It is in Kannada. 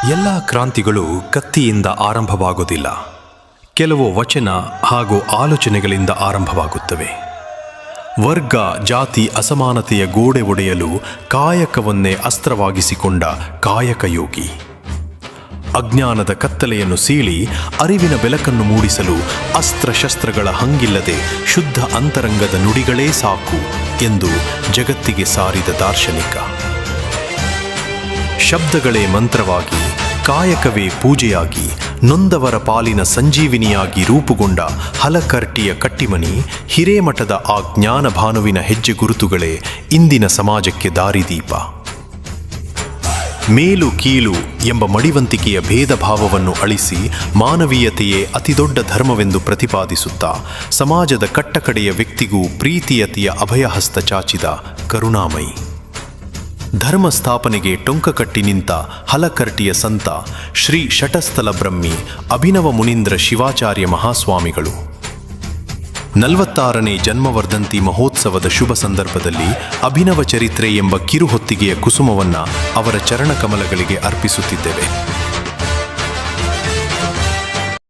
ಎಲ್ಲ ಕ್ರಾಂತಿಗಳು ಕತ್ತಿಯಿಂದ ಆರಂಭವಾಗುವುದಿಲ್ಲ. ಕೆಲವು ವಚನ ಹಾಗೂ ಆಲೋಚನೆಗಳಿಂದ ಆರಂಭವಾಗುತ್ತವೆ. ವರ್ಗ ಜಾತಿ ಅಸಮಾನತೆಯ ಗೋಡೆ ಒಡೆಯಲು ಕಾಯಕವನ್ನೇ ಅಸ್ತ್ರವಾಗಿಸಿಕೊಂಡ ಕಾಯಕಯೋಗಿ, ಅಜ್ಞಾನದ ಕತ್ತಲೆಯನ್ನು ಸೀಳಿ ಅರಿವಿನ ಬೆಳಕನ್ನು ಮೂಡಿಸಲು ಅಸ್ತ್ರಶಸ್ತ್ರಗಳ ಹಂಗಿಲ್ಲದೆ ಶುದ್ಧ ಅಂತರಂಗದ ನುಡಿಗಳೇ ಸಾಕು ಎಂದು ಜಗತ್ತಿಗೆ ಸಾರಿದ ದಾರ್ಶನಿಕ. ಶಬ್ದಗಳೇ ಮಂತ್ರವಾಗಿ, ಕಾಯಕವೇ ಪೂಜೆಯಾಗಿ, ನೊಂದವರ ಪಾಲಿನ ಸಂಜೀವಿನಿಯಾಗಿ ರೂಪುಗೊಂಡ ಹಲಕರ್ಟಿಯ ಕಟ್ಟಿಮನಿ ಹಿರೇಮಠದ ಆ ಜ್ಞಾನ ಭಾನುವಿನ ಹೆಜ್ಜೆ ಗುರುತುಗಳೇ ಇಂದಿನ ಸಮಾಜಕ್ಕೆ ದಾರಿದೀಪ. ಮೇಲು ಕೀಳು ಎಂಬ ಮಡಿವಂತಿಕೆಯ ಭೇದ ಭಾವವನ್ನು ಅಳಿಸಿ ಮಾನವೀಯತೆಯೇ ಅತಿದೊಡ್ಡ ಧರ್ಮವೆಂದು ಪ್ರತಿಪಾದಿಸುತ್ತಾ ಸಮಾಜದ ಕಟ್ಟಕಡೆಯ ವ್ಯಕ್ತಿಗೂ ಪ್ರೀತಿಯತೆಯ ಅಭಯಹಸ್ತ ಚಾಚಿದ ಕರುಣಾಮಯಿ. ಧರ್ಮ ಸ್ಥಾಪನೆಗೆ ಟೊಂಕ ಕಟ್ಟಿ ನಿಂತ ಹಲಕರ್ಟಿಯ ಸಂತ ಶ್ರೀ ಶಟಸ್ಥಲ ಬ್ರಹ್ಮಿ ಅಭಿನವ ಮುನೀಂದ್ರ ಶಿವಾಚಾರ್ಯ ಮಹಾಸ್ವಾಮಿಗಳು 46ನೇ ಜನ್ಮವರ್ಧಂತಿ ಮಹೋತ್ಸವದ ಶುಭ ಸಂದರ್ಭದಲ್ಲಿ ಅಭಿನವ ಚರಿತ್ರೆ ಎಂಬ ಕಿರುಹೊತ್ತಿಗೆಯ ಕುಸುಮವನ್ನು ಅವರ ಚರಣಕಮಲಗಳಿಗೆ ಅರ್ಪಿಸುತ್ತಿದ್ದೇವೆ.